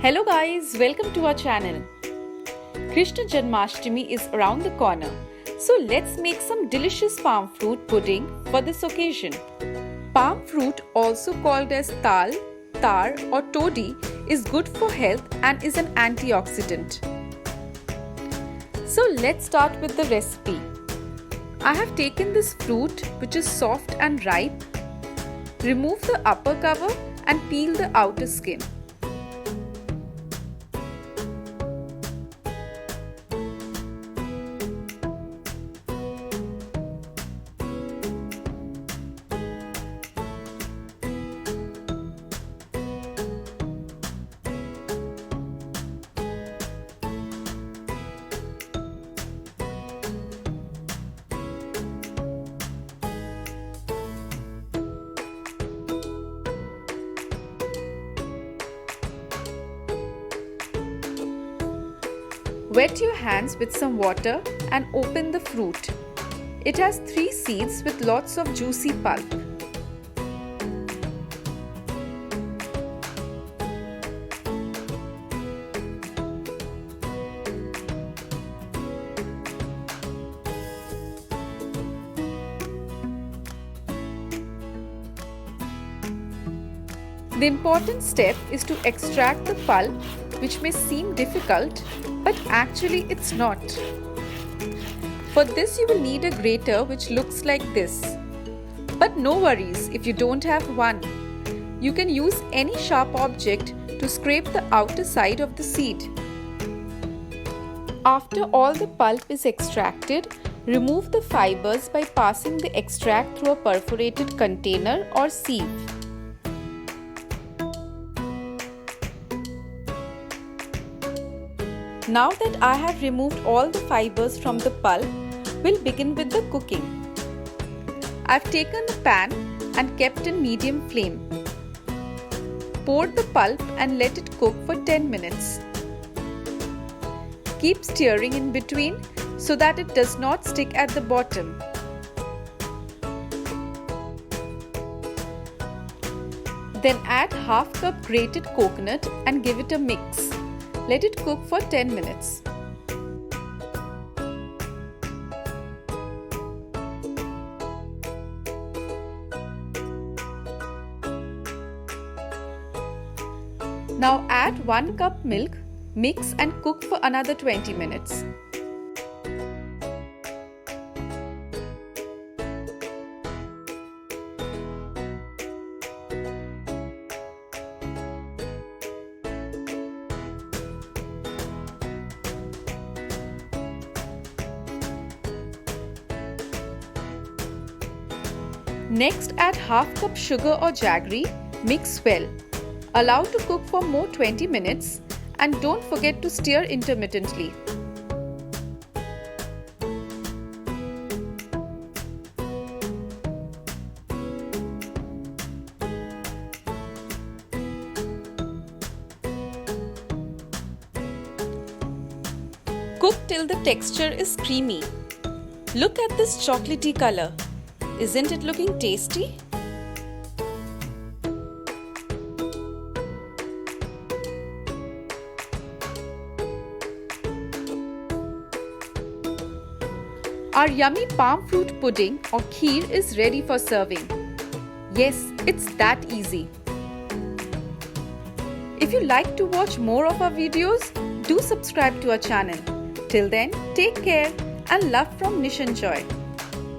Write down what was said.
Hello guys, welcome to our channel. Krishna Janmashtami is around the corner, so let's make some delicious palm fruit pudding for this occasion. Palm fruit, also called as Taal, Tar or Toddy, is good for health and is an antioxidant. So let's start with the recipe. I have taken this fruit which is soft and ripe. Remove the upper cover and peel the outer skin. Wet your hands with some water and open the fruit. It has 3 seeds with lots of juicy pulp. The important step is to extract the pulp, which may seem difficult, but actually it's not. For this you will need a grater which looks like this. But no worries if you don't have one. You can use any sharp object to scrape the outer side of the seed. After all the pulp is extracted, remove the fibers by passing the extract through a perforated container or sieve. Now that I have removed all the fibers from the pulp, we'll begin with the cooking. I've taken the pan and kept in medium flame. Pour the pulp and let it cook for 10 minutes. Keep stirring in between so that it does not stick at the bottom. Then add half cup grated coconut and give it a mix. Let it cook for 10 minutes. Now add 1 cup milk, mix and cook for another 20 minutes. Next, add half cup sugar or jaggery, mix well. Allow to cook for more 20 minutes and don't forget to stir intermittently. Cook till the texture is creamy. Look at this chocolatey color. Isn't it looking tasty? Our yummy palm fruit pudding or kheer is ready for serving. Yes, it's that easy. If you like to watch more of our videos, do subscribe to our channel. Till then, take care and love from Nish and Joy.